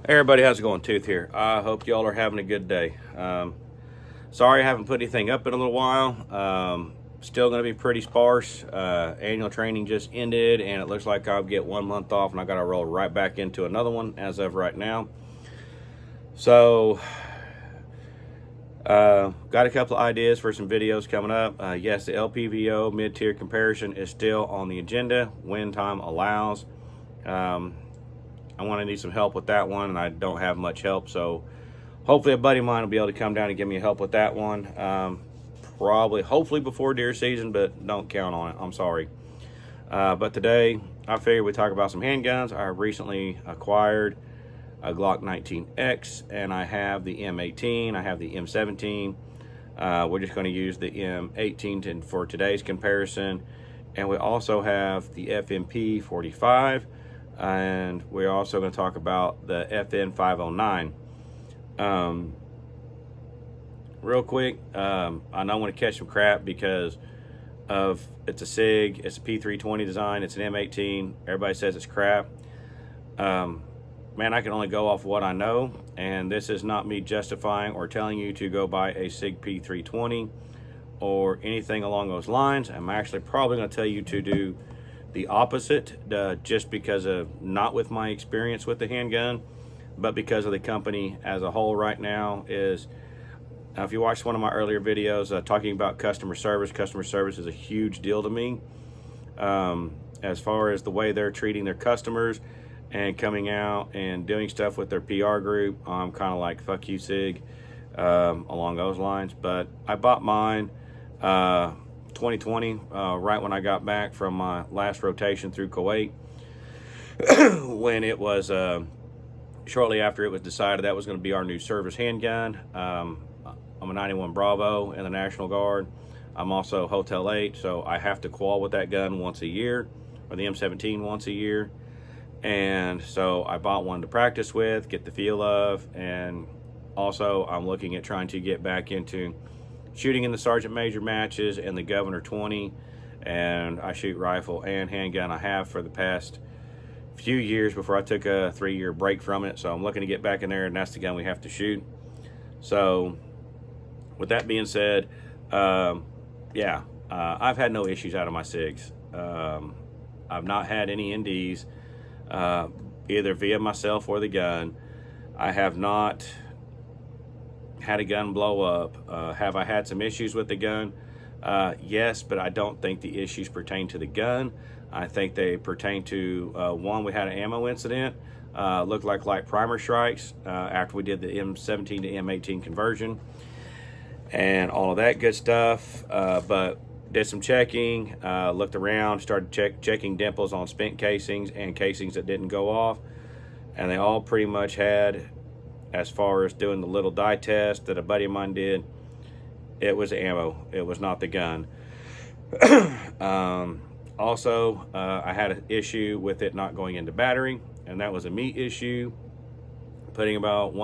Hey everybody, how's it going? Tooth here. I hope y'all are having a good day. Sorry I haven't put anything up in a little while. Still going to be pretty sparse. Annual training just ended and it looks like I'll get 1 month off and I got to roll right back into another one as of right now. So, got a couple of ideas for some videos coming up. Yes, the LPVO mid-tier comparison is still on the agenda when time allows. I want to need some help with that one, and I don't have much help, so hopefully a buddy of mine will be able to come down and give me help with that one. Hopefully before deer season, but don't count on it. I'm sorry. But today, I figured we'd talk about some handguns. I recently acquired a GLOK 19X, and I have the M18, I have the M17. We're just going to use the M18 for today's comparison, and we also have the FNP 45. And we're also going to talk about the FN 509. Real quick, I know I want to catch some crap because of it's a SIG, it's a P320 design, it's an M18. Everybody says it's crap. Man, I can only go off what I know, and this is not me justifying or telling you to go buy a SIG P320 or anything along those lines. I'm actually probably going to tell you to do the opposite, just because of not with my experience with the handgun, but because of the company as a whole right now. Is if you watched one of my earlier videos talking about customer service is a huge deal to me, as far as the way they're treating their customers and coming out and doing stuff with their PR group. I'm kind of like, fuck you, SIG, along those lines. But I bought mine 2020, right when I got back from my last rotation through Kuwait, when it was shortly after it was decided that was going to be our new service handgun. I'm a 91 Bravo in the National Guard. I'm also Hotel 8, so I have to qual with that gun once a year, or the M17 once a year. And so I bought one to practice with, get the feel of, and also I'm looking at trying to get back into shooting in the Sergeant Major matches and the Governor 20, and I shoot rifle and handgun. I have for the past few years before I took a 3-year break from it, so I'm looking to get back in there, and that's the gun we have to shoot. So with that being said, I've had no issues out of my SIGs. I've not had any NDs, either via myself or the gun. I have not had a gun blow up. Have I had some issues with the gun? Yes, but I don't think the issues pertain to the gun. I think they pertain to one, we had an ammo incident, looked like light primer strikes after we did the M17 to M18 conversion and all of that good stuff. But did some checking, looked around, started checking dimples on spent casings and casings that didn't go off, and they all pretty much had, as far as doing the little dye test that a buddy of mine did, it was ammo. It was not the gun. Also, I had an issue with it not going into battery, and that was a meat issue, putting about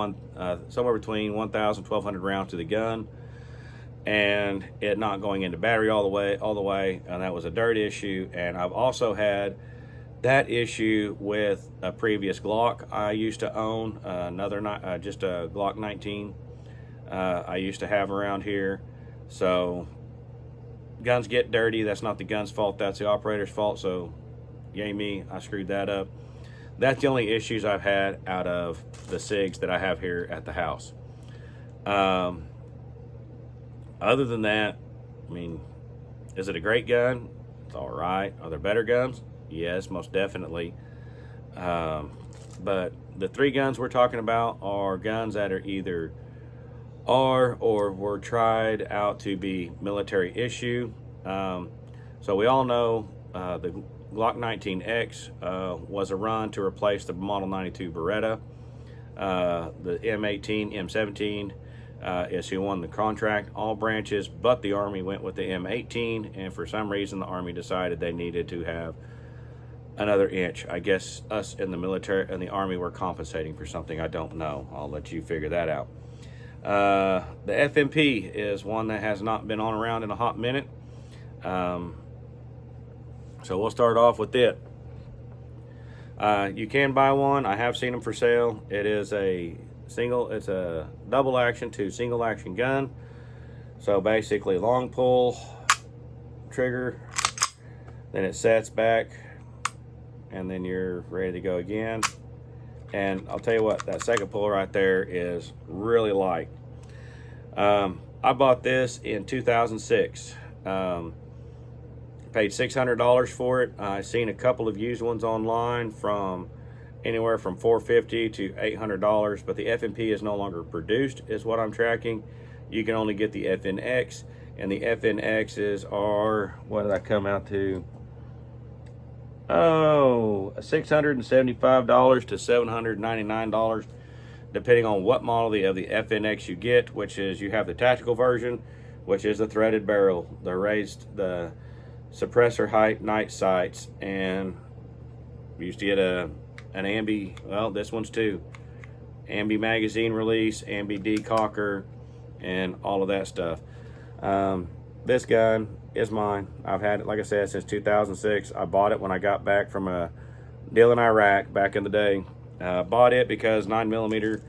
somewhere between 1,000 and 1,200 rounds to the gun, and it not going into battery all the way, and that was a dirt issue. And I've also had that issue with a previous GLOK I used to own, just a GLOK 19 I used to have around here. So guns get dirty. That's not the gun's fault, that's the operator's fault. So yay me, I screwed that up. That's the only issues I've had out of the SIGs that I have here at the house. Other than that, I mean, is it a great gun? It's all right. Are there better guns? Yes, most definitely. But the 3 guns we're talking about are guns that are either or were tried out to be military issue. So we all know the GLOK 19X was a run to replace the Model 92 Beretta. The M18, M17 is who won the contract. All branches but the Army went with the M18, and for some reason the Army decided they needed to have another inch. I guess us in the military and the Army were compensating for something. I don't know. I'll let you figure that out. The FNP is one that has not been on around in a hot minute. So we'll start off with it. You can buy one. I have seen them for sale. It's a double action to single action gun. So basically long pull, trigger, then it sets back, and then you're ready to go again. And I'll tell you what, that second pull right there is really light. I bought this in 2006. Paid $600 for it. I've seen a couple of used ones online from anywhere from $450 to $800, but the FNP is no longer produced, is what I'm tracking. You can only get the FNX, and the FNXs are, what did I come out to? Oh, $675 to $799, depending on what model of the FNX you get, which is, you have the tactical version, which is the threaded barrel, the suppressor height night sights, and we used to get an ambi, well, this one's too, ambi magazine release, ambi decocker, and all of that stuff. This gun is mine. I've had it, like I said, since 2006. I bought it when I got back from a deal in Iraq back in the day. Bought it because 9mm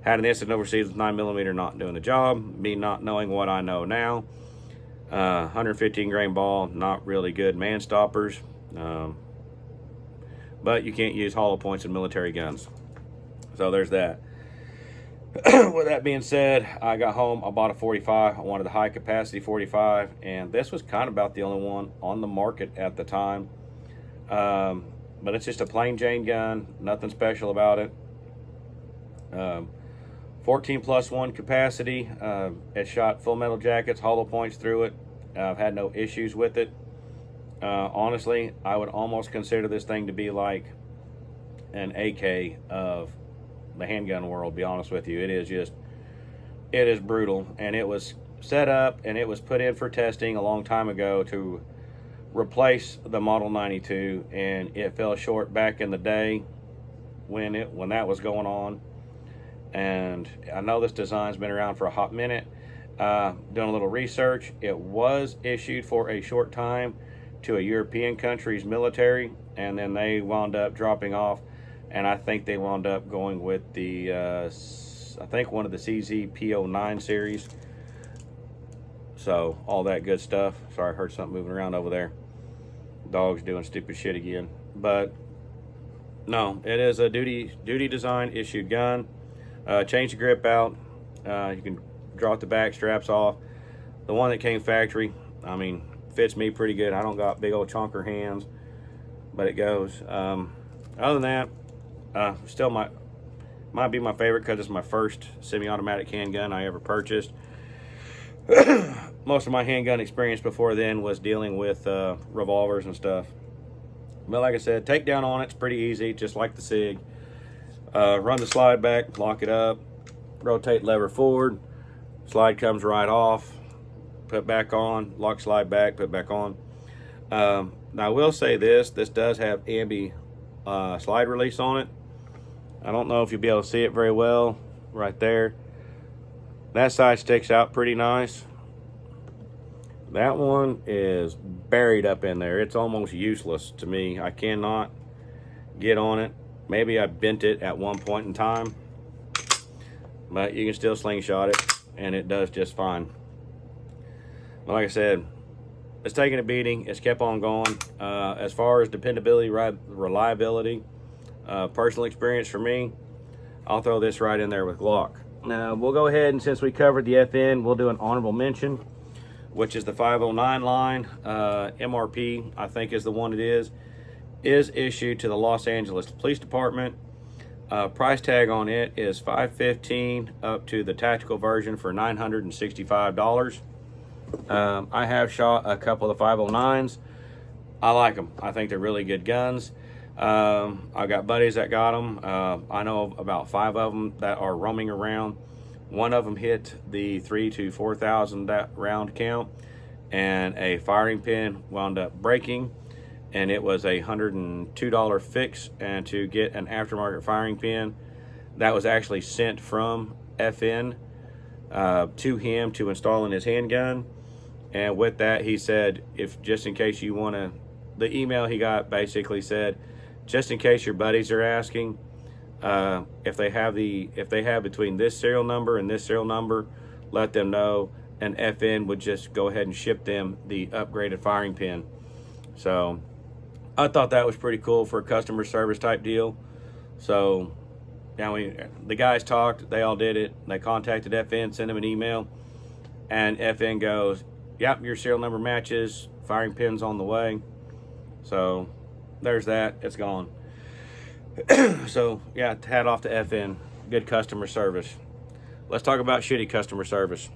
had an incident overseas with 9mm not doing the job. Me not knowing what I know now. 115 grain ball, not really good man stoppers. But you can't use hollow points in military guns. So there's that. With that being said, I got home, I bought a 45. I wanted a high capacity 45, and this was kind of about the only one on the market at the time. But it's just a plain Jane gun, nothing special about it. 14+1 capacity. It shot full metal jackets, hollow points through it. I've had no issues with it. Honestly, I would almost consider this thing to be like an AK of the handgun world, to be honest with you. It is brutal, and it was set up and it was put in for testing a long time ago to replace the Model 92, and it fell short back in the day when that was going on. And I know this design's been around for a hot minute. Doing a little research, it was issued for a short time to a European country's military, and then they wound up dropping off, and I think they wound up going with the I think one of the CZ P09 series. So all that good stuff. Sorry, I heard something moving around over there. Dog's doing stupid shit again. But no, it is a duty design issued gun. Change the grip out. You can drop the back straps off. The one that came factory, I mean, fits me pretty good. I don't got big old chonker hands, but it goes. Other than that, still might be my favorite because it's my first semi-automatic handgun I ever purchased. Most of my handgun experience before then was dealing with revolvers and stuff. But like I said, takedown on it's pretty easy, just like the SIG. Run the slide back, lock it up, rotate lever forward, slide comes right off, put back on, lock slide back, put back on. Now I will say this does have ambi slide release on it. I don't know if you'll be able to see it very well right there. That side sticks out pretty nice. That one is buried up in there. It's almost useless to me. I cannot get on it. Maybe I bent it at one point in time, but you can still slingshot it and it does just fine. But like I said, it's taken a beating. It's kept on going. As far as dependability, reliability, personal experience for me, I'll throw this right in there with GLOK. Now we'll go ahead, and since we covered the FN, we'll do an honorable mention, which is the 509 line. MRP, I think is the one it is issued to the Los Angeles Police Department. Price tag on it is $515 up to the tactical version for $965. I have shot a couple of the 509s. I like them. I think they're really good guns. I got buddies that got them. I know about 5 of them that are roaming around. One of them hit the 3,000 to 4,000 round count, and a firing pin wound up breaking, and it was a $102 fix. And to get an aftermarket firing pin that was actually sent from FN to him to install in his handgun. And with that, he said, if just in case you want to, the email he got basically said, just in case your buddies are asking, if they have between this serial number and this serial number, let them know, and FN would just go ahead and ship them the upgraded firing pin. So I thought that was pretty cool for a customer service type deal. So now the guys talked, they all did it. They contacted FN, sent them an email, and FN goes, yep, your serial number matches, firing pin's on the way. So there's that, it's gone. So yeah, hat off to FN, good customer service. Let's talk about shitty customer service.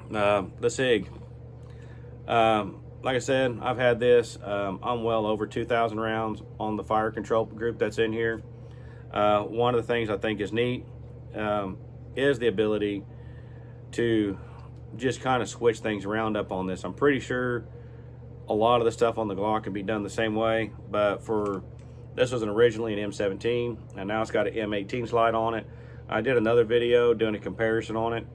The SIG. Like I said, I've had this. I'm well over 2,000 rounds on the fire control group that's in here. One of the things I think is neat is the ability to just kind of switch things around up on this. I'm pretty sure a lot of the stuff on the GLOK can be done the same way, but this was originally an M17, and now it's got an M18 slide on it. I did another video doing a comparison on it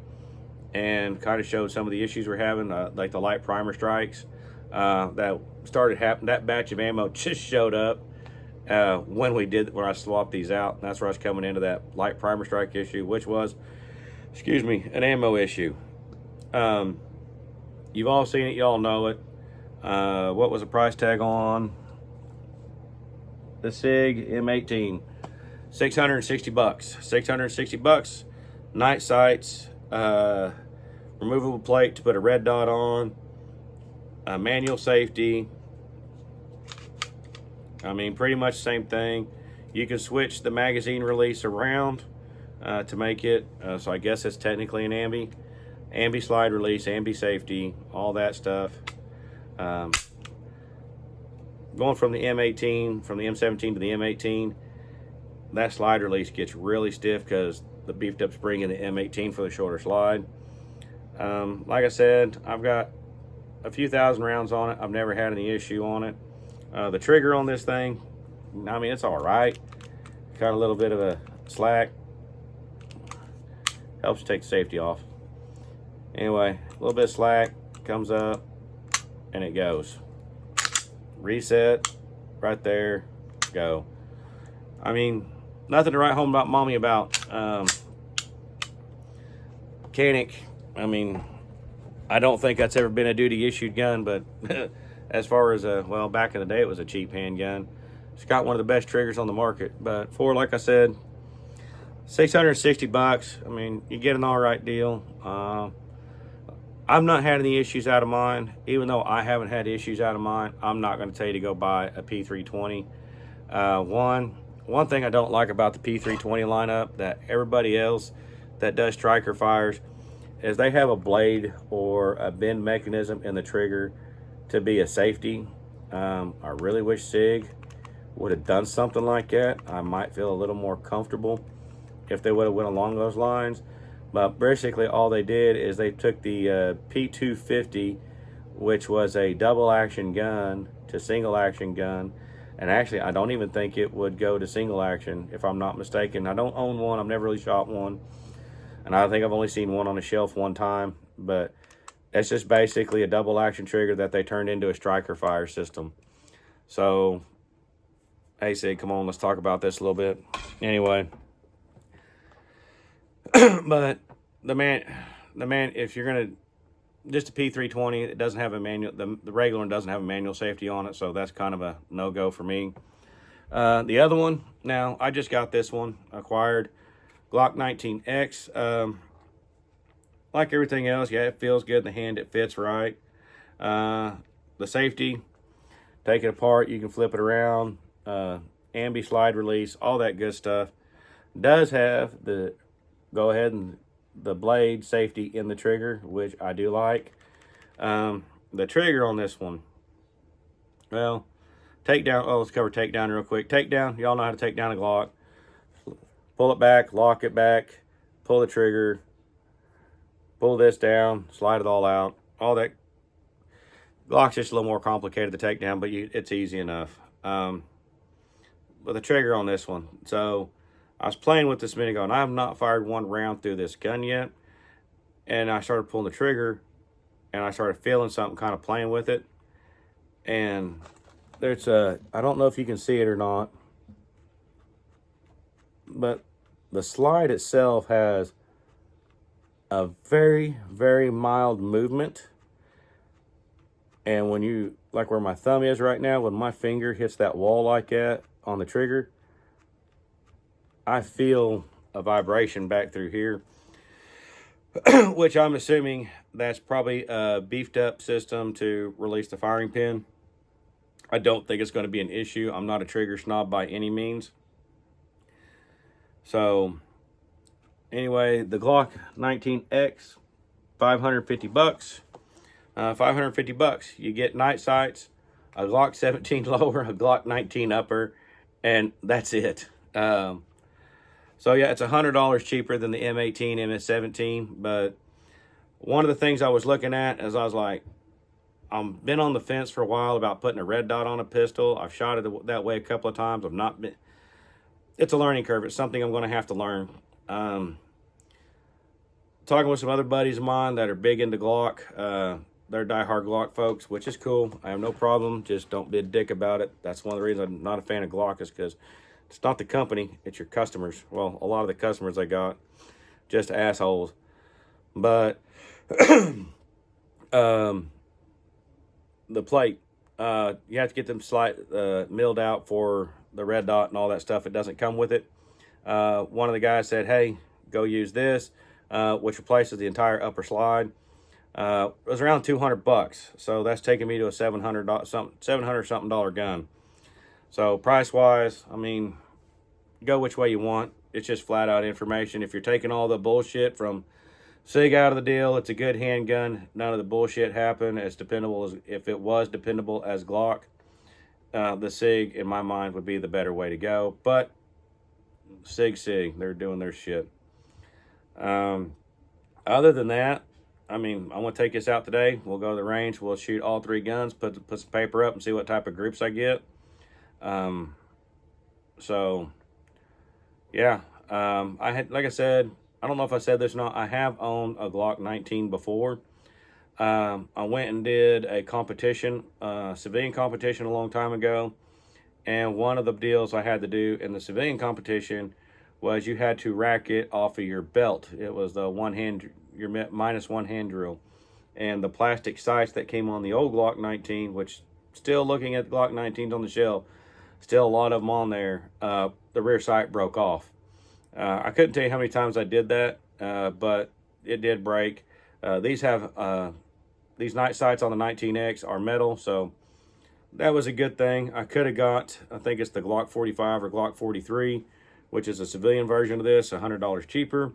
and kind of showed some of the issues we're having, like the light primer strikes that started happening. That batch of ammo just showed up when I swapped these out. And that's where I was coming into that light primer strike issue, which was, excuse me, an ammo issue. You've all seen it, you all know it. What was the price tag on the SIG M18? $660. 660 bucks. Night sights, removable plate to put a red dot on, manual safety. I mean, pretty much the same thing. You can switch the magazine release around to make it, so I guess it's technically an ambi slide release, ambi safety, all that stuff. Going from the M18, from the M17 to the M18, that slide release gets really stiff because the beefed up spring in the M18 for the shorter slide. Like I said, I've got a few thousand rounds on it. I've never had any issue on it. The trigger on this thing, I mean, it's all right. Got a little bit of a slack. Helps take the safety off. Anyway, a little bit of slack, comes up, and it goes. Reset, right there, go. I mean, nothing to write home about mommy about. CANIK, I mean, I don't think that's ever been a duty issued gun, but as far as well, back in the day it was a cheap handgun. It's got one of the best triggers on the market, but for, like I said, 660 bucks, I mean, you get an all right deal. I've not had any issues out of mine. Even though I haven't had issues out of mine, I'm not going to tell you to go buy a P320. One thing I don't like about the P320 lineup that everybody else that does striker fires is they have a blade or a bend mechanism in the trigger to be a safety. I really wish SIG would have done something like that. I might feel a little more comfortable if they would have went along those lines. But basically all they did is they took the P250, which was a double action gun, to single action gun. And actually, I don't even think it would go to single action, if I'm not mistaken. I don't own one. I've never really shot one. And I think I've only seen one on a shelf one time. But it's just basically a double action trigger that they turned into a striker fire system. So, hey, Sid, come on, let's talk about this a little bit. Anyway. But the man, if you're going to, just a P320, it doesn't have a manual, the regular one doesn't have a manual safety on it, so that's kind of a no-go for me. The other one, now, I just got this one, acquired, GLOK 19X. Like everything else, yeah, it feels good in the hand, it fits right. The safety, take it apart, you can flip it around, ambi slide release, all that good stuff. Does have the go ahead and the blade safety in the trigger, which I do like. The trigger on this one, well, takedown, let's cover takedown real quick. Takedown, y'all know how to take down a GLOK. Pull it back, lock it back, pull the trigger, pull this down, slide it all out. All that. GLOK's just a little more complicated to take down, but it's easy enough. But the trigger on this one, so I was playing with this a minute ago, and I have not fired one round through this gun yet. And I started pulling the trigger, and I started feeling something, kind of playing with it. And there's I don't know if you can see it or not. but the slide itself has a very, very mild movement. And when you, like where my thumb is right now, when my finger hits that wall like that on the trigger, I feel a vibration back through here, which I'm assuming that's probably a beefed up system to release the firing pin. I don't think it's going to be an issue. I'm not a trigger snob by any means. So anyway, the GLOK 19X, 550 bucks. 550 bucks. You get night sights, a GLOK 17 lower, a GLOK 19 upper, and that's it. So yeah, it's $100 cheaper than the M18-17, but one of the things I was looking at is I was like, I've been on the fence for a while about putting a red dot on a pistol. I've shot it that way a couple of times. I've not been, it's a learning curve. It's something I'm going to have to learn. Talking with some other buddies of mine that are big into GLOK, they're diehard GLOK folks, which is cool. I have no problem. Just don't be a dick about it. That's one of the reasons I'm not a fan of GLOK, is because it's not the company, it's your customers. Well, a lot of the customers I got, just assholes. But the plate, you have to get them milled out for the red dot and all that stuff. It doesn't come with it. One of the guys said, hey, go use this, which replaces the entire upper slide. It was around 200 bucks. So that's taking me to a $700 something gun. So price wise, I mean, go which way you want. It's just flat out information. If you're taking all the bullshit from SIG out of the deal, it's a good handgun. None of the bullshit happened. As dependable as, if it was dependable as GLOK, the SIG in my mind would be the better way to go. But SIG, they're doing their shit. Other than that, I mean, I'm going to take this out today. We'll go to the range. We'll shoot all three guns, put some paper up and see what type of groups I get. So, yeah. I had, like I said, I don't know if I said this or not. I have owned a GLOK 19 before. I went and did a competition, civilian competition a long time ago. And one of the deals I had to do in the civilian competition was you had to rack it off of your belt. It was the your minus one hand drill. And the plastic sights that came on the old GLOK 19, which still looking at the GLOK 19s on the shelf, still a lot of them on there, the rear sight broke off. I couldn't tell you how many times I did that, but it did break. These night sights on the 19X are metal, so that was a good thing. I could have got, I think it's the GLOK 45 or GLOK 43, which is a civilian version of this, $100 cheaper.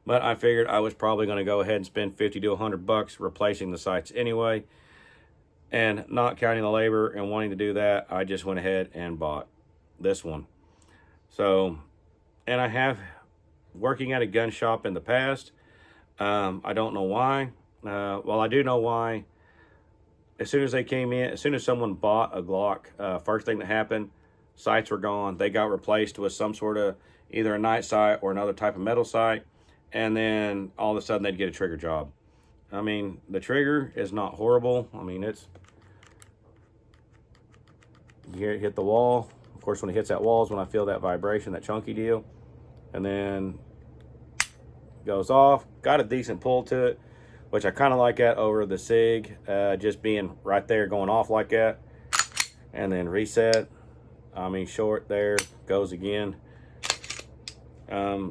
But I figured I was probably going to go ahead and spend 50 to 100 bucks replacing the sights anyway. And not counting the labor and wanting to do that, I just went ahead and bought this one. So, and I have working at a gun shop in the past. I don't know why. Well, I do know why. As soon as they came in, as soon as someone bought a GLOK, first thing that happened, sights were gone. They got replaced with some sort of either a night sight or another type of metal sight. And then all of a sudden they'd get a trigger job. I mean, the trigger is not horrible. I mean, it's, you hear it hit the wall. Of course, when it hits that wall is when I feel that vibration, that chunky deal. And then goes off. Got a decent pull to it, which I kind of like that over the SIG, just being right there going off like that. And then reset. I mean, short there, goes again.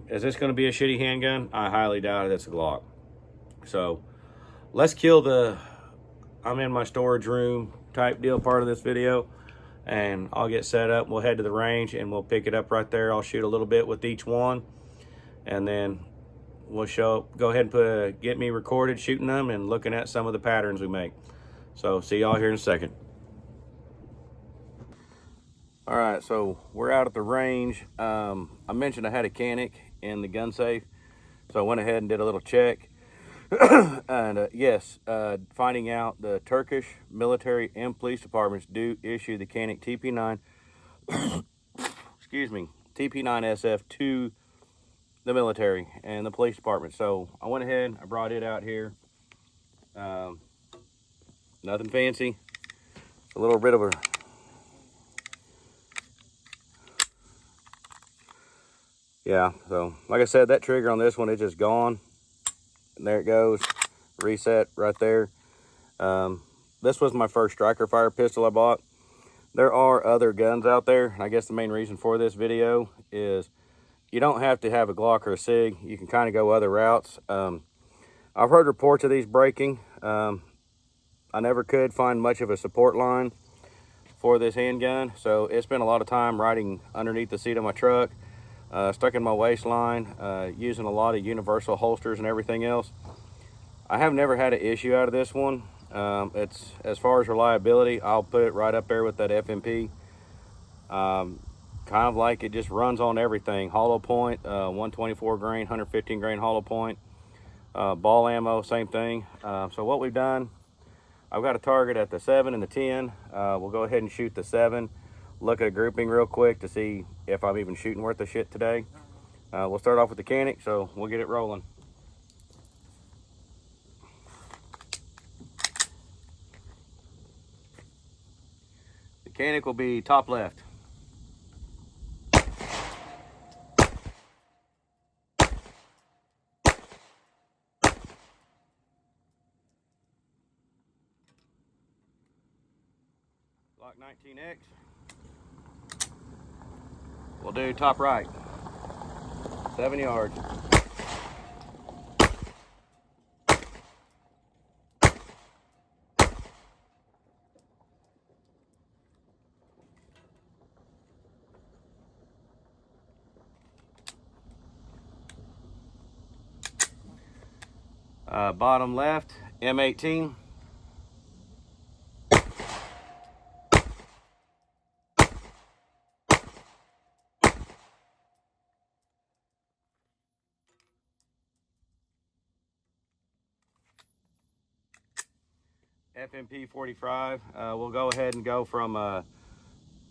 Is this going to be a shitty handgun? I highly doubt it. It's a GLOK. So let's kill the I'm in my storage room type deal part of this video, and I'll get set up. We'll head to the range and we'll pick it up right there. I'll shoot a little bit with each one, and then we'll go ahead and get me recorded shooting them and looking at some of the patterns we make. So see y'all here in a second. All right, so we're out at the range. I mentioned I had a CANIK in the gun safe, so I went ahead and did a little check. And yes, finding out the Turkish military and police departments do issue the CANIK TP9, excuse me, TP9SF to the military and the police department. So I went ahead, I brought it out here. Nothing fancy, a little bit of a Yeah, so like I said, that trigger on this one is just gone. And there it goes, reset right there. This was my first striker fire pistol I bought. There are other guns out there, and I guess the main reason for this video is you don't have to have a GLOK or a SIG. You can kind of go other routes. I've heard reports of these breaking. I never could find much of a support line for this handgun, so it's been a lot of time riding underneath the seat of my truck, stuck in my waistline, using a lot of universal holsters and everything else. I have never had an issue out of this one. It's, as far as reliability, I'll put it right up there with that FNP. Kind of like it just runs on everything. Hollow point, 124 grain, 115 grain hollow point. Ball ammo, same thing. So what we've done, I've got a target at the 7 and the 10. We'll go ahead and shoot the 7. Look at a grouping real quick to see if I'm even shooting worth of shit today. We'll start off with the CANIK, so we'll get it rolling. The CANIK will be top left. GLOK 19X. We'll do top right. 7 yards. Bottom left, M18. FNP 45. We'll go ahead and go from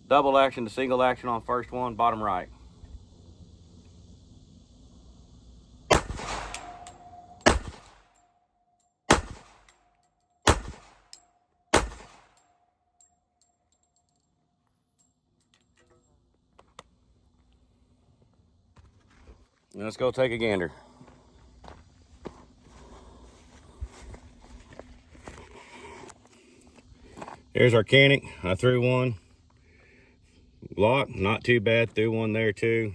double action to single action on first one, bottom right. Let's go take a gander. Here's our CANIK. I threw one. GLOK, not too bad. Threw one there too.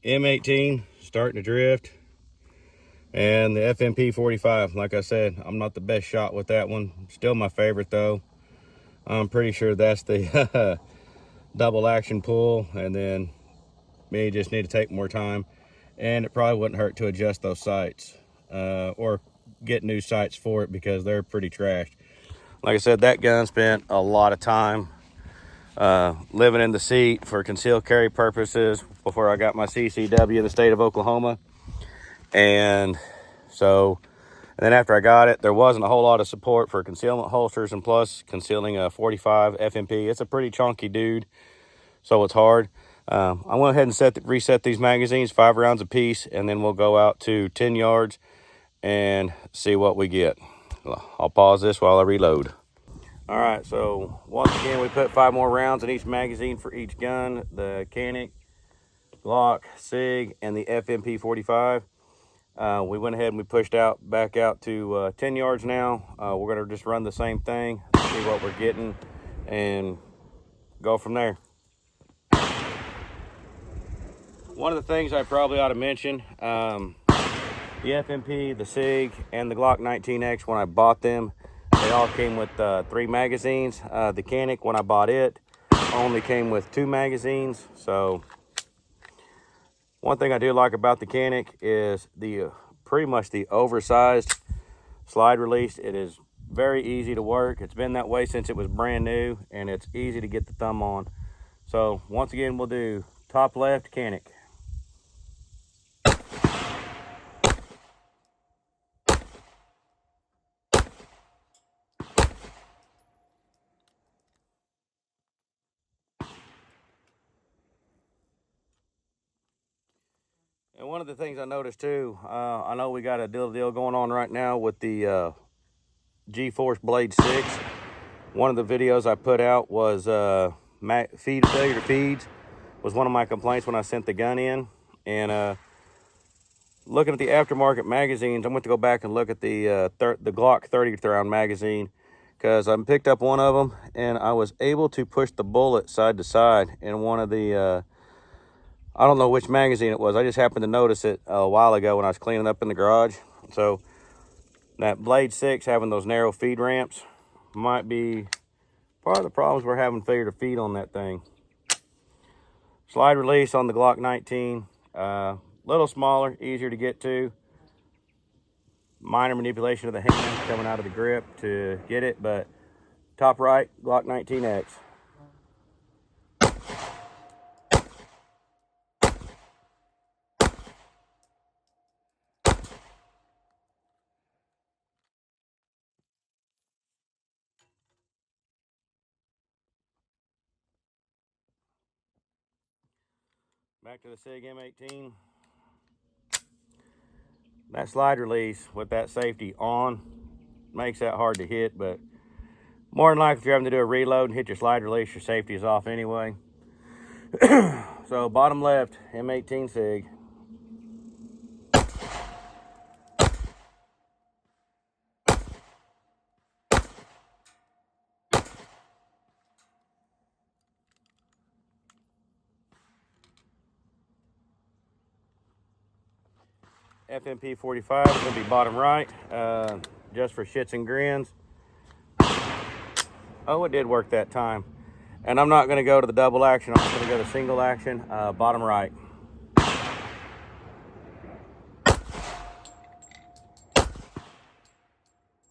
M18, starting to drift. And the FNP 45, like I said, I'm not the best shot with that one. Still my favorite though. I'm pretty sure that's the double action pull, and then me just need to take more time. And it probably wouldn't hurt to adjust those sights or get new sights for it because they're pretty trashed. Like I said, that gun spent a lot of time living in the seat for concealed carry purposes before I got my CCW in the state of Oklahoma. And so, and then after I got it, there wasn't a whole lot of support for concealment holsters, and plus concealing a 45 FNP. It's a pretty chunky dude, so it's hard. I went ahead and reset these magazines, 5 rounds a piece, and then we'll go out to 10 yards and see what we get. I'll pause this while I reload. All right, so once again, we put 5 more rounds in each magazine for each gun, the CANIK, GLOK, SIG, and the FNP 45. We went ahead and we pushed back out to 10 yards now. We're gonna just run the same thing, see what we're getting, and go from there. One of the things I probably ought to mention, the FNP, the SIG, and the GLOK 19X, when I bought them, they all came with 3 magazines. The CANIK, when I bought it, only came with 2 magazines. So one thing I do like about the CANIK is the pretty much the oversized slide release. It is very easy to work. It's been that way since it was brand new, and it's easy to get the thumb on. So once again, we'll do top left CANIK. And one of the things I noticed too, I know we got a deal going on right now with the G-Force Blade 6. One of the videos I put out was failure to feeds was one of my complaints when I sent the gun in. And looking at the aftermarket magazines, I went to go back and look at the GLOK 30 round magazine, because I picked up one of them and I was able to push the bullet side to side in one of the, I don't know which magazine it was. I just happened to notice it a while ago when I was cleaning up in the garage. So that Blade 6 having those narrow feed ramps might be part of the problems we're having failure to feed on that thing. Slide release on the GLOK 19, little smaller, easier to get to. Minor manipulation of the hand coming out of the grip to get it, but top right, GLOK 19X. Back to the SIG M18. That slide release with that safety on makes that hard to hit, but more than likely if you're having to do a reload and hit your slide release, your safety is off anyway. So bottom left, M18 SIG. FNP 45 is going to be bottom right, just for shits and grins. Oh, it did work that time. And I'm not going to go to the double action. I'm going to go to single action, bottom right.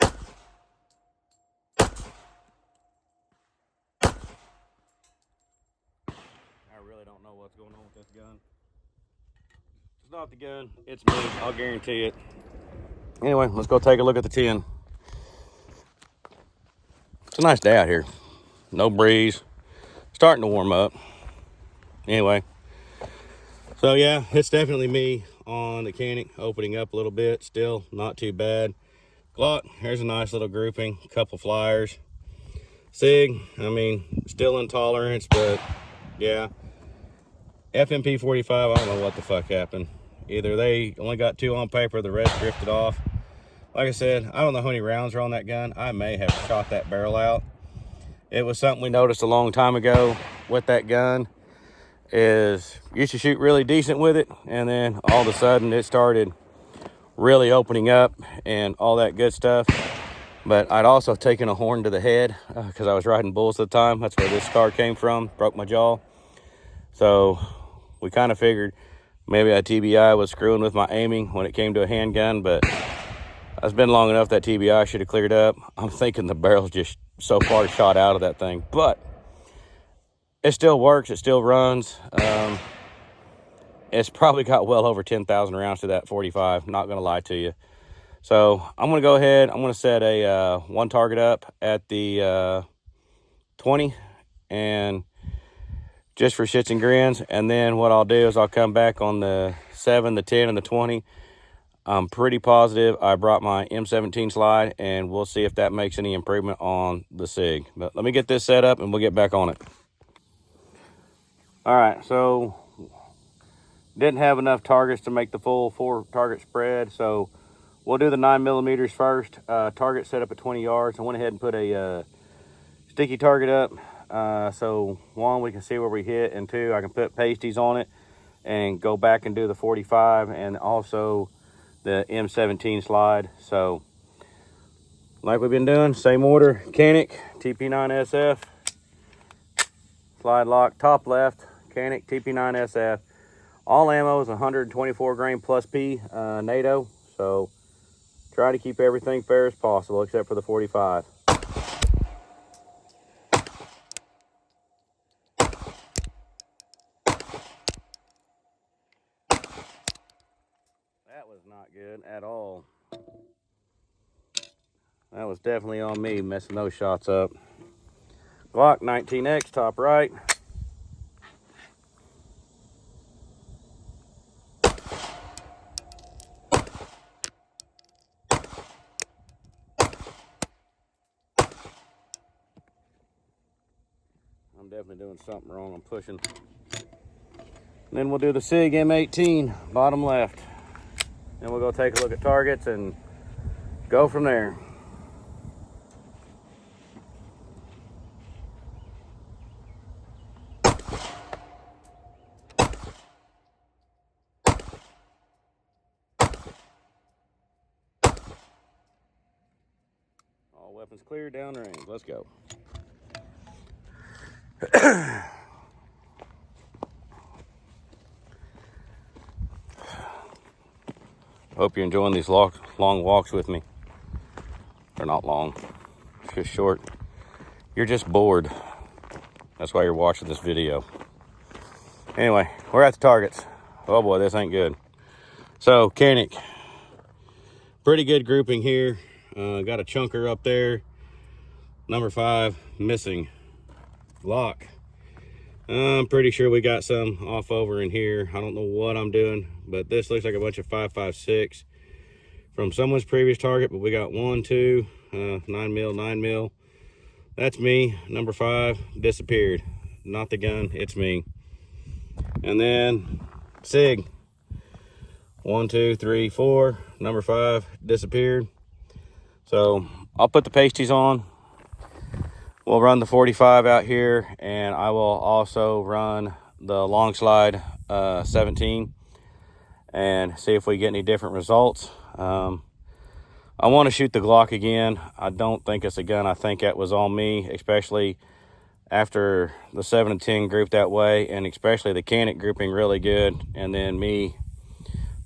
I really don't know what's going on with this gun. It's not the gun, it's me, I'll guarantee it. Anyway, let's go take a look at the 10. It's a nice day out here. No breeze. Starting to warm up. Anyway. So yeah, it's definitely me on the CANIK, opening up a little bit. Still not too bad. GLOK, here's a nice little grouping. Couple flyers. SIG, I mean, still intolerance, but yeah. FNP 45, I don't know what the fuck happened. Either they only got 2 on paper, the rest drifted off. Like I said, I don't know how many rounds are on that gun. I may have shot that barrel out. It was something we noticed a long time ago with that gun, is you used to shoot really decent with it, and then all of a sudden it started really opening up and all that good stuff. But I'd also taken a horn to the head because I was riding bulls at the time. That's where this scar came from, broke my jaw. So we kind of figured maybe a TBI was screwing with my aiming when it came to a handgun, but it's been long enough that TBI should have cleared up. I'm thinking the barrel's just so far shot out of that thing, but it still works, it still runs. It's probably got well over 10,000 rounds to that 45, not gonna lie to you. So I'm gonna go ahead, I'm gonna set a one target up at the 20, and just for shits and grins, and then what I'll do is I'll come back on the 7, the 10, and the 20. I'm pretty positive I brought my M17 slide, and we'll see if that makes any improvement on the SIG. But let me get this set up and we'll get back on it. All right, so didn't have enough targets to make the full 4 target spread, so we'll do the 9mm first. Target set up at 20 yards. I went ahead and put a sticky target up, so 1, we can see where we hit, and 2, I can put pasties on it and go back and do the 45 and also the M17 slide. So like we've been doing, same order: CANIK, TP9SF, slide lock, top left, CANIK, TP9SF. All ammo is 124 grain plus P NATO, so try to keep everything fair as possible except for the 45. That was not good at all. That was definitely on me messing those shots up. GLOK 19X, top right. I'm definitely doing something wrong. I'm pushing Then we'll do the SIG M18, bottom left. Then we'll go take a look at targets and go from there. All weapons clear, downrange. Let's go. Hope you're enjoying these long walks with me. They're not long, it's just short. You're just bored. That's why you're watching this video. Anyway, we're at the targets. Oh boy, this ain't good. So, CANIK. Pretty good grouping here. Got a chunker up there. Number 5, missing. GLOK. I'm pretty sure we got some off over in here. I don't know what I'm doing, but this looks like a bunch of 5.56 from someone's previous target, but we got 1, 2, 9 mil. That's me. Number 5 disappeared. Not the gun, it's me. And then SIG. 1, 2, 3, 4. Number 5 disappeared. So I'll put the pasties on. We'll run the 45 out here, and I will also run the long slide 17 and see if we get any different results. I want to shoot the GLOK again. I don't think it's a gun. I think that was on me, especially after the 7 and 10 group that way, and especially the CANIK grouping really good, and then me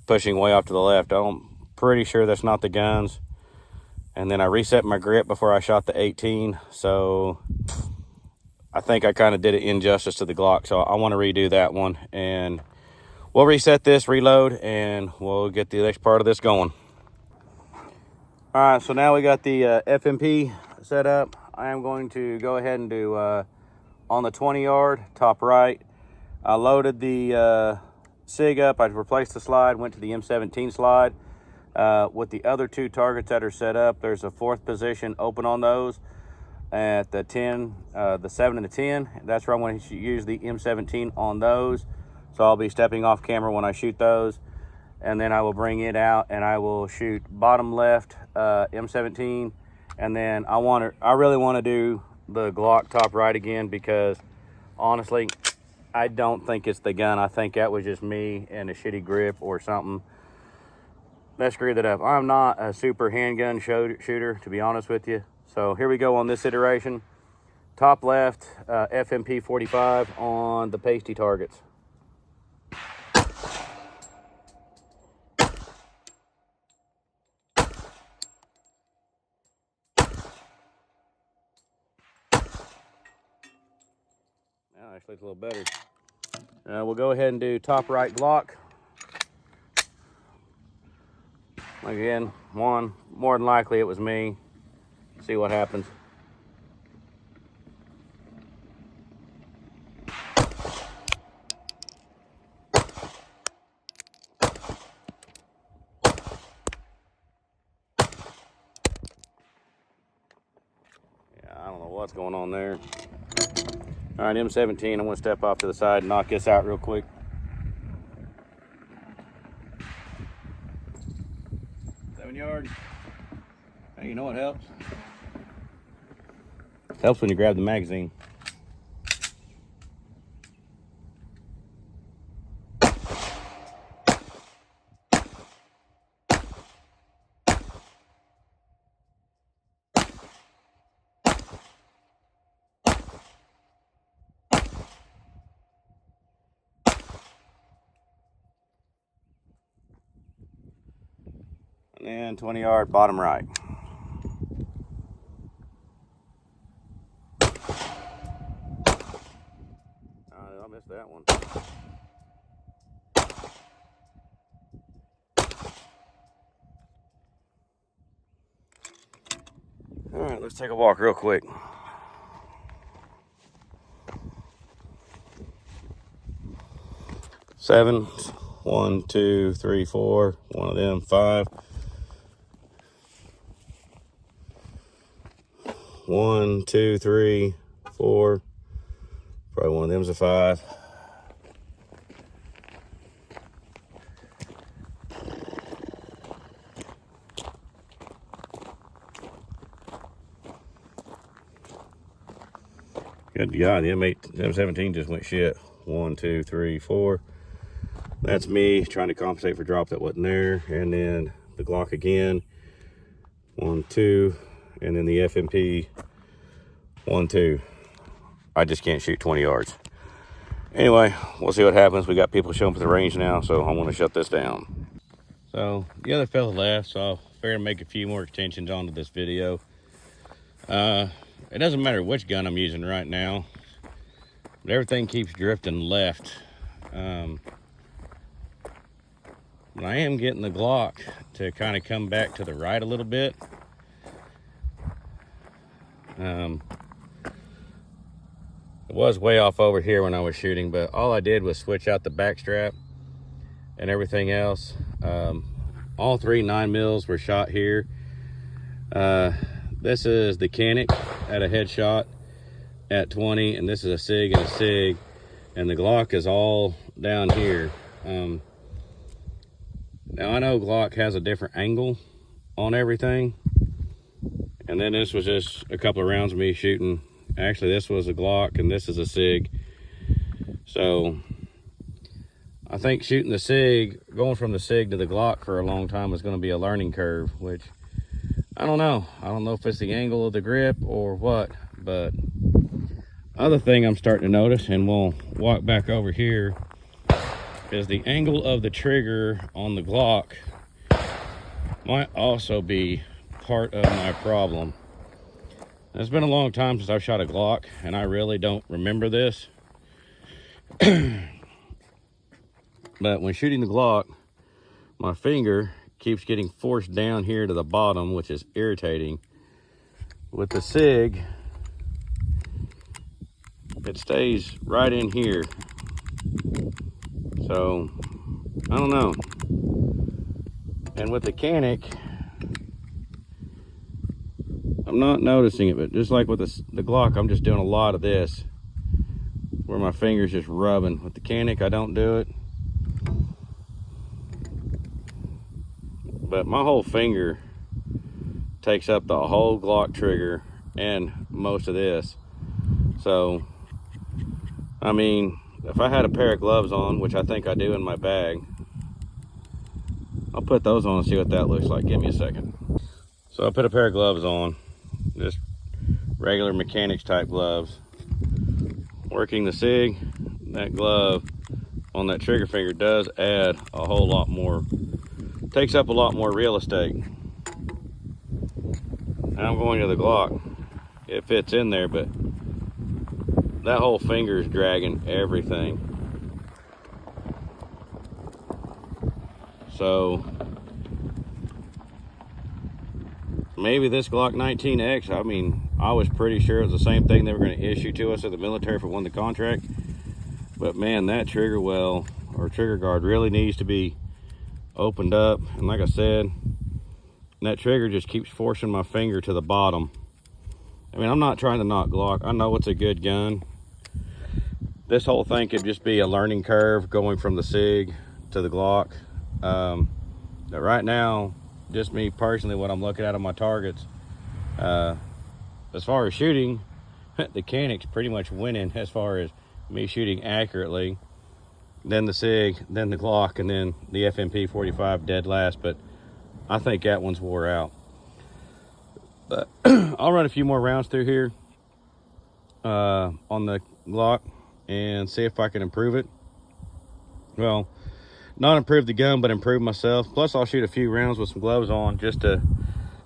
pushing way off to the left. I'm pretty sure that's not the guns. And then I reset my grip before I shot the 18. So I think I kind of did it injustice to the GLOK. So I want to redo that one. And we'll reset this, reload, and we'll get the next part of this going. All right, so now we got the FNP set up. I am going to go ahead and do on the 20 yard, top right. I loaded the SIG up. I replaced the slide, went to the M17 slide. With the other 2 targets that are set up, there's a 4th position open on those at the 10, the 7 and the 10. That's where I'm going to use the M17 on those. So I'll be stepping off camera when I shoot those, and then I will bring it out and I will shoot bottom left M17. And then I really want to do the GLOK top right again, because honestly, I don't think it's the gun. I think that was just me and a shitty grip or something that screwed it up. I'm not a super handgun shooter, to be honest with you. So here we go on this iteration. Top left, FNP 45 on the pasty targets. Now actually it's a little better. We'll go ahead and do top right GLOK. Again, more than likely it was me. See what happens. Yeah, I don't know what's going on there. All right, M17, I'm gonna step off to the side and knock this out real quick. Yard. Hey, you know what helps? Helps when you grab the magazine. And 20 yard, bottom right. I missed that one. All right, let's take a walk real quick. Seven, 1, 2, 3, 4. One of them, 5. 1, 2, 3, 4. Probably one of them's a 5. Good God, the M18-17 just went shit. 1, 2, 3, 4. That's me trying to compensate for drop that wasn't there. And then the GLOK again. 1, 2. And then the FNP. 1, 2. I just can't shoot 20 yards. Anyway, we'll see what happens. We got people showing up at the range now, so I want to shut this down. So the other fella left, so I'll figure to make a few more extensions onto this video. It doesn't matter which gun I'm using right now, but everything keeps drifting left. But I am getting the GLOK to kind of come back to the right a little bit. It was way off over here when I was shooting, but all I did was switch out the back strap and everything else. All 3 9mm were shot here. This is the CANIK at a headshot at 20, and this is a SIG and a SIG, and the GLOK is all down here. Now I know GLOK has a different angle on everything, and then this was just a couple of rounds of me shooting. Actually, this was a GLOK and this is a SIG. So I think shooting the SIG, going from the SIG to the GLOK for a long time is going to be a learning curve, which I don't know. I don't know if it's the angle of the grip or what, but other thing I'm starting to notice, and we'll walk back over here, is the angle of the trigger on the GLOK might also be part of my problem. It's been a long time since I've shot a GLOK, and I really don't remember this. But when shooting the GLOK, my finger keeps getting forced down here to the bottom, which is irritating. With the SIG, it stays right in here. So, I don't know. And with the CANIK, I'm not noticing it, but just like with the GLOK, I'm just doing a lot of this, where my finger's just rubbing. With the CANIK, I don't do it. But my whole finger takes up the whole GLOK trigger and most of this. So, I mean, if I had a pair of gloves on, which I think I do in my bag, I'll put those on and see what that looks like. Give me a second. So I put a pair of gloves on, just regular mechanics type gloves. Working the SIG, that glove on that trigger finger does add a whole lot more, takes up a lot more real estate. Now I'm going to the GLOK. It fits in there, but that whole finger is dragging everything. So maybe this Glock 19X, I mean, I was pretty sure it was the same thing they were going to issue to us in the military if we won the contract. But man, that trigger well or trigger guard really needs to be opened up. And like I said, that trigger just keeps forcing my finger to the bottom. I mean, I'm not trying to knock Glock. I know it's a good gun. This whole thing could just be a learning curve going from the SIG to the Glock. But right now, just me personally, what I'm looking at on my targets, as far as shooting, the CANIK's pretty much winning as far as me shooting accurately. Then the SIG, then the GLOK, and then the FNP 45 dead last. But I think that one's wore out. But I'll run a few more rounds through here on the GLOK and see if I can improve it. Well, not improve the gun, but improve myself. Plus, I'll shoot a few rounds with some gloves on just to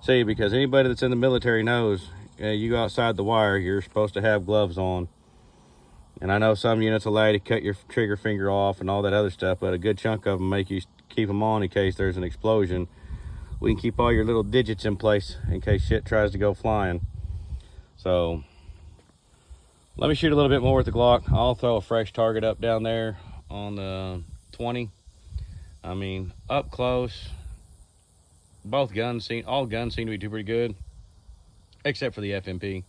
see, because anybody that's in the military knows you go outside the wire, you're supposed to have gloves on. And I know some units allow you to cut your trigger finger off and all that other stuff, but a good chunk of them make you keep them on in case there's an explosion. We can keep all your little digits in place in case shit tries to go flying. So let me shoot a little bit more with the GLOK. I'll throw a fresh target up down there on the 20. I mean, up close, all guns seem to be pretty good, except for the FNP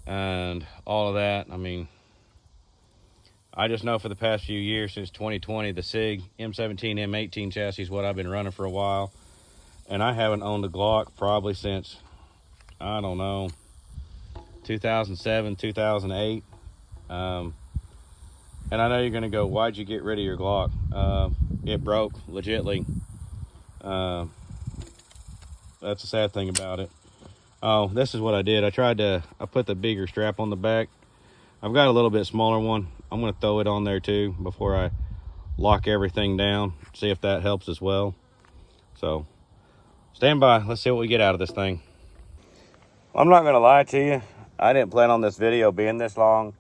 and all of that. I mean, I just know for the past few years, since 2020, the SIG M17 M18 chassis is what I've been running for a while. And I haven't owned a GLOK probably since, I don't know, 2007, 2008. And I know you're gonna go, why'd you get rid of your Glock? It broke, legitly. That's the sad thing about it. Oh, this is what I did. I put the bigger strap on the back. I've got a little bit smaller one. I'm gonna throw it on there too before I lock everything down. See if that helps as well. So stand by, let's see what we get out of this thing. I'm not gonna lie to you, I didn't plan on this video being this long.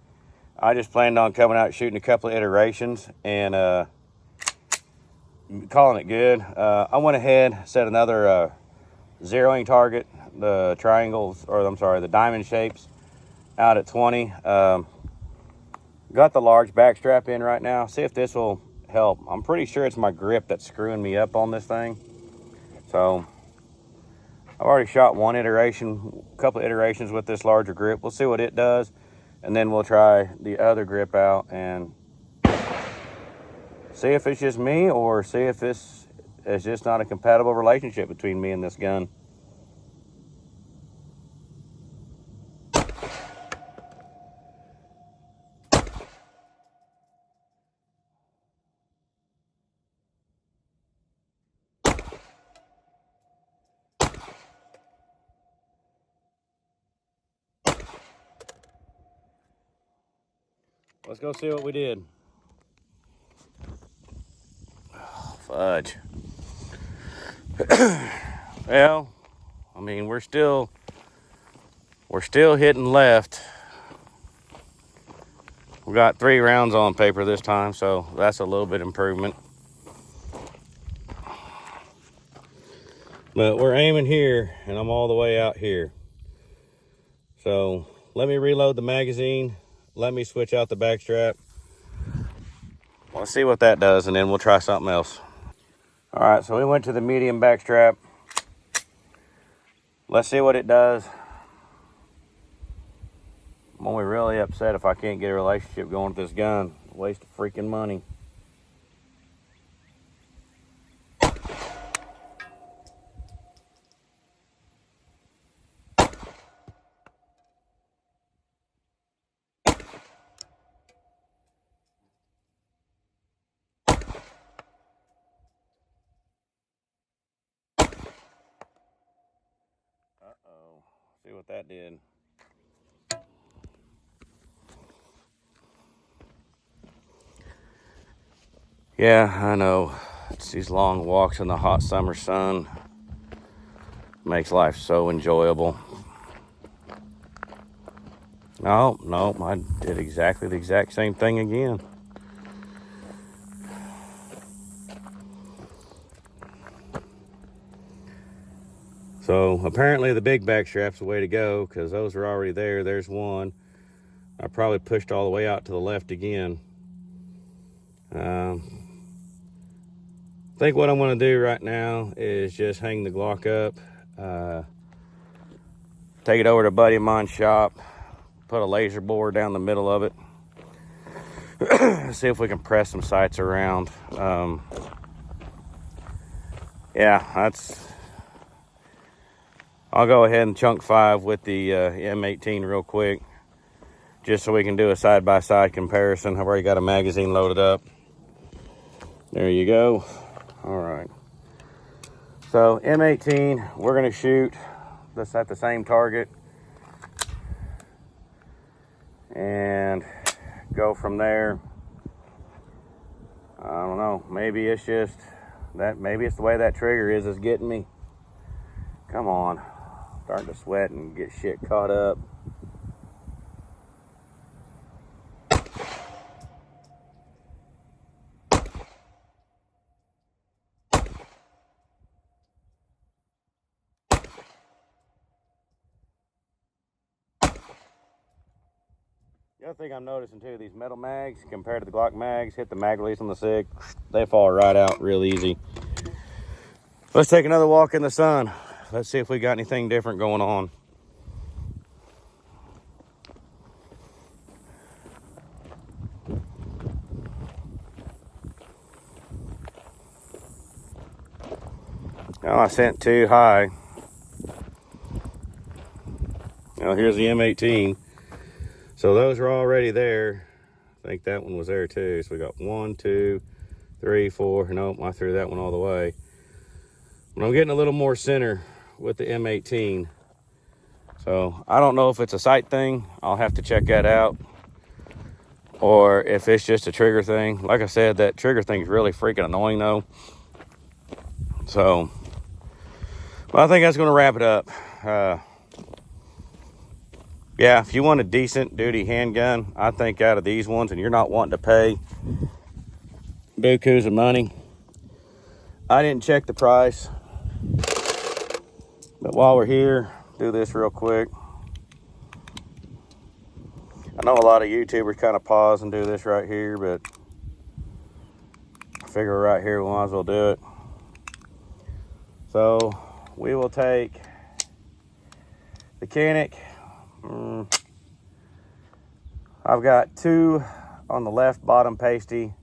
I just planned on coming out shooting a couple of iterations and calling it good. I went ahead, set another zeroing target, the triangles, or I'm sorry, the diamond shapes out at 20. Got the large back strap in right now. See if this will help. I'm pretty sure it's my grip that's screwing me up on this thing. So I've already shot one iteration, a couple of iterations with this larger grip. We'll see what it does, and then we'll try the other grip out and see if it's just me, or see if it's just not a compatible relationship between me and this gun. Let's go see what we did. Oh, fudge. Well, I mean, we're still hitting left. We got 3 rounds on paper this time, so that's a little bit improvement. But we're aiming here, and I'm all the way out here. So let me reload the magazine. Let me switch out the back strap. Let's see what that does, and then we'll try something else. All right, so we went to the medium back strap. Let's see what it does. I'm only really upset if I can't get a relationship going with this gun. Waste of freaking money. Uh-oh, see what that did. Yeah, I know. It's these long walks in the hot summer sun. Makes life so enjoyable. No, I did exactly the exact same thing again. So apparently the big back strap's the way to go, because those are already there. There's one. I probably pushed all the way out to the left again. I think what I'm going to do right now is just hang the Glock up, take it over to a buddy of mine's shop, put a laser bore down the middle of it, see if we can press some sights around. Yeah, I'll go ahead and chunk 5 with the M18 real quick, just so we can do a side-by-side comparison. I've already got a magazine loaded up. There you go. All right. So M18, we're going to shoot this at the same target and go from there. I don't know. Maybe it's just that. Maybe it's the way that trigger is getting me. Come on. Starting to sweat and get shit caught up. The other thing I'm noticing too, these metal mags compared to the Glock mags, hit the mag release on the SIG, they fall right out real easy. Let's take another walk in the sun. Let's see if we got anything different going on. Oh, I sent too high. Now here's the M18. So those are already there. I think that one was there too. So we got 1, 2, 3, 4. Nope, I threw that one all the way. But I'm getting a little more center with the M18. So I don't know if it's a sight thing. I'll have to check that out. Or if it's just a trigger thing. Like I said, that trigger thing is really freaking annoying though. So, well, I think that's going to wrap it up. Yeah, if you want a decent duty handgun, I think out of these ones, and you're not wanting to pay bukus of money. I didn't check the price, but while we're here, do this real quick. I know a lot of YouTubers kind of pause and do this right here, but I figure right here we might as well do it. So we will take the CANIK. I've got 2 on the left bottom pasty.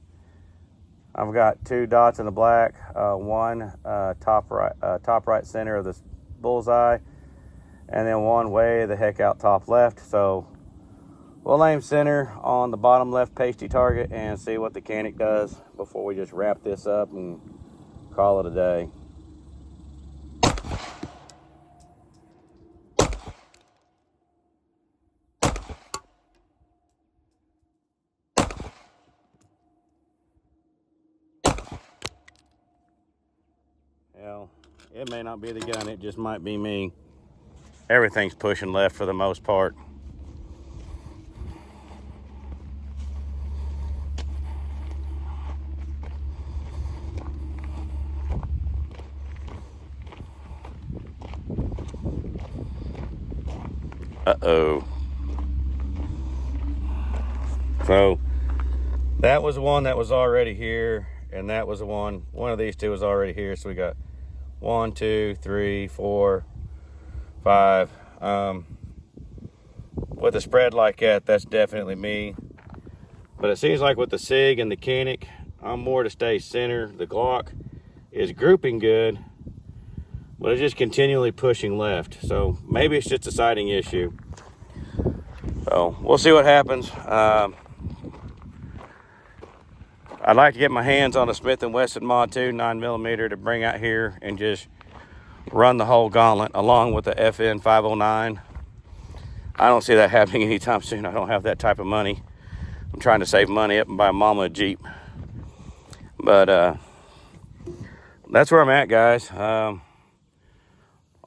I've got 2 dots in the black, 1 top right center of this bullseye, and then 1 way the heck out top left. So we'll aim center on the bottom left pasty target and see what the CANIK does before we just wrap this up and call it a day. Well, it may not be the gun, it just might be me. Everything's pushing left for the most part. Uh-oh. So that was the one that was already here, and that was the one of these 2 was already here. So we got 1, 2, 3, 4, 5. With a spread like that, that's definitely me. But it seems like with the SIG and the CANIK, I'm more to stay center. The GLOK is grouping good, but it's just continually pushing left. So maybe it's just a sighting issue. So we'll see what happens. I'd like to get my hands on a Smith & Wesson Mod 2 9mm to bring out here and just run the whole gauntlet along with the FN 509. I don't see that happening anytime soon. I don't have that type of money. I'm trying to save money up and buy mama a Jeep. But that's where I'm at, guys.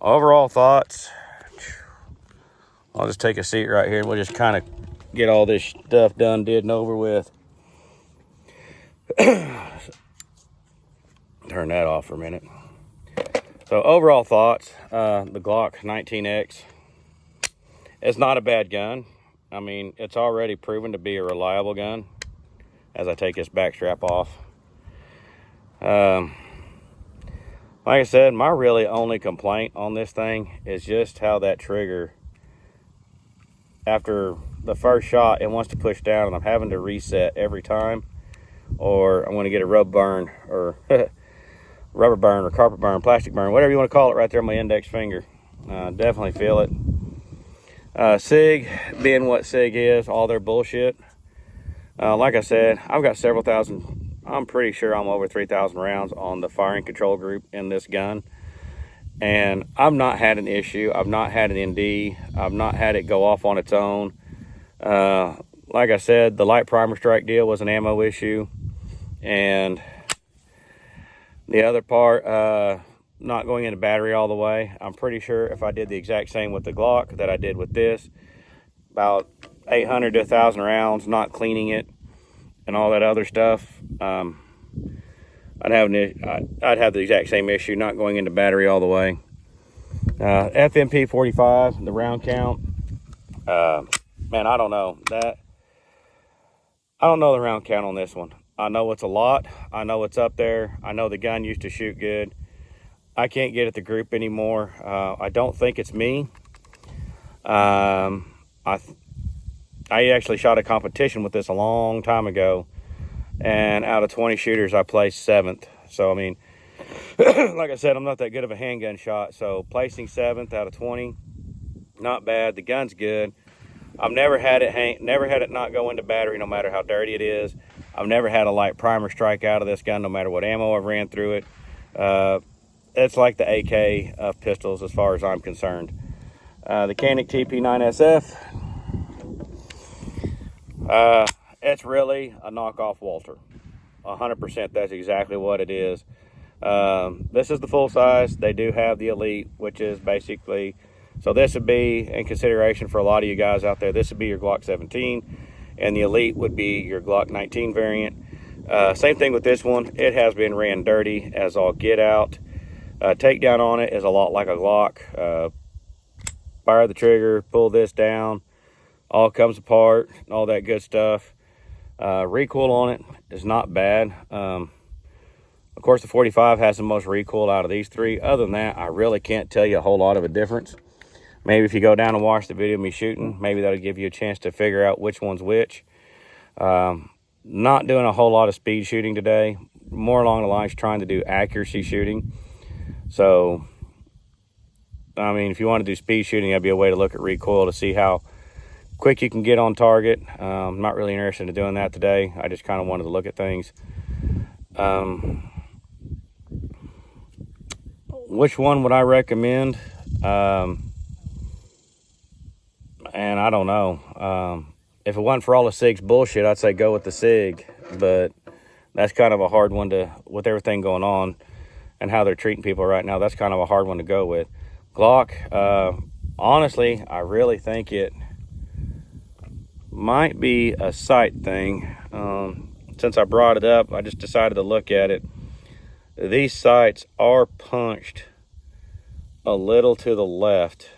Overall thoughts. I'll just take a seat right here and we'll just kind of get all this stuff done, did, and over with. Turn that off for a minute. So overall thoughts, the GLOK 19X, it's not a bad gun. I mean, it's already proven to be a reliable gun as I take this back strap off. Like I said, my really only complaint on this thing is just how that trigger, after the first shot, it wants to push down and I'm having to reset every time, or I'm going to get a rubber burn or rubber burn or carpet burn, plastic burn, whatever you want to call it, right there on my index finger. Definitely feel it. SIG, being what SIG is, all their bullshit. Like I said, I've got several thousand, I'm pretty sure I'm over 3,000 rounds on the firing control group in this gun. And I've not had an issue. I've not had an ND. I've not had it go off on its own. Like I said, the light primer strike deal was an ammo issue. And the other part, not going into battery all the way. I'm pretty sure if I did the exact same with the GLOK that I did with this, about 800 to 1,000 rounds, not cleaning it and all that other stuff, I'd have the exact same issue, not going into battery all the way. FNP 45, the round count, man, I don't know that. I don't know the round count on this one. I know it's a lot. I know it's up there. I know the gun used to shoot good. I can't get at the group anymore. I don't think it's me. I actually shot a competition with this a long time ago, and out of 20 shooters, I placed 7th. So, I mean, like I said, I'm not that good of a handgun shot. So, placing 7th out of 20, not bad. The gun's good. I've never had it not go into battery, no matter how dirty it is. I've never had a light primer strike out of this gun, no matter what ammo I've ran through it. It's like the AK of pistols as far as I'm concerned. The CANIK TP9SF, it's really a knockoff Walter. 100%, that's exactly what it is. This is the full size. They do have the Elite, which is basically, so this would be in consideration for a lot of you guys out there. This would be your GLOK 17, and the Elite would be your GLOK 19 variant. Same thing with this one. It has been ran dirty as all get out. Takedown on it is a lot like a GLOK. Fire the trigger, pull this down, all comes apart, all that good stuff. Recoil on it is not bad. Of course, the 45 has the most recoil out of these three. Other than that, I really can't tell you a whole lot of a difference. Maybe if you go down and watch the video of me shooting, maybe that'll give you a chance to figure out which one's which. Not doing a whole lot of speed shooting today. More along the lines trying to do accuracy shooting. So, I mean, if you want to do speed shooting, that'd be a way to look at recoil to see how quick you can get on target. I'm not really interested in doing that today. I just kind of wanted to look at things. Which one would I recommend? And I don't know. If it wasn't for all the SIG's bullshit, I'd say go with the SIG. But that's kind of a hard one to, with everything going on and how they're treating people right now, that's kind of a hard one to go with. GLOK, honestly, I really think it might be a sight thing. Since I brought it up, I just decided to look at it. These sights are punched a little to the left.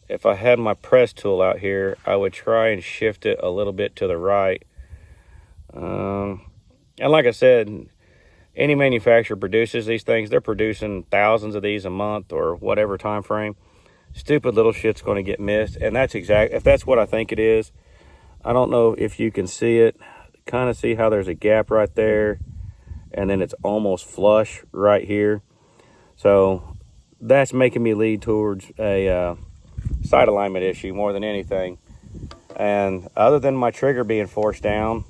If I had my press tool out here, I would try and shift it a little bit to the right. And like I said, any manufacturer produces these things. They're producing thousands of these a month or whatever time frame. Stupid little shit's going to get missed, and that's if that's what I think it is. I don't know if you can see it. Kind of see how there's a gap right there, and then it's almost flush right here. So that's making me lead towards a sight alignment issue more than anything. And other than my trigger being forced down,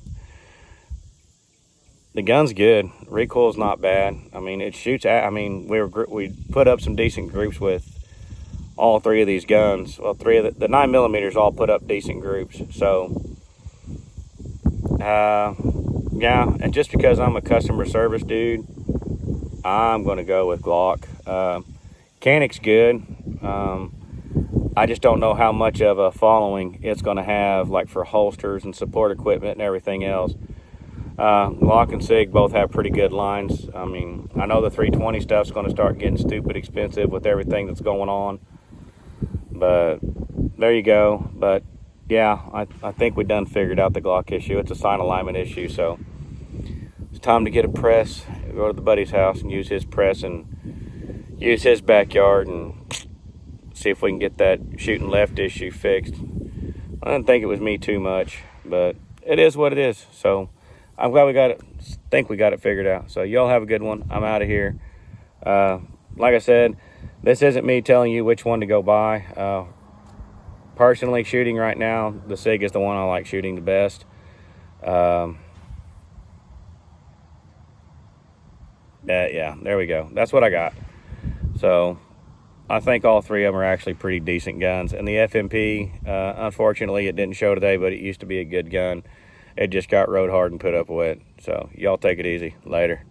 the gun's good. Recoil's not bad. I mean, it shoots at, I mean, we put up some decent groups with all three of these guns. Well, three of the 9mm all put up decent groups. So, yeah, and just because I'm a customer service dude, I'm going to go with GLOK. CANIK's good. I just don't know how much of a following it's going to have, like for holsters and support equipment and everything else. GLOK and SIG both have pretty good lines. I mean, I know the 320 stuff's going to start getting stupid expensive with everything that's going on. But there you go. But yeah, I think we done figured out the GLOK issue. It's a sign alignment issue. So it's time to get a press, go to the buddy's house and use his press and use his backyard and see if we can get that shooting left issue fixed. I didn't think it was me too much, but it is what it is. So I'm glad we got it. Think we got it figured out. So y'all have a good one. I'm out of here. Like I said, this isn't me telling you which one to go buy. Personally, shooting right now, the SIG is the one I like shooting the best. Yeah, there we go. That's what I got. So I think all three of them are actually pretty decent guns. And the FNP, unfortunately, it didn't show today, but it used to be a good gun. It just got rode hard and put up wet. So y'all take it easy. Later.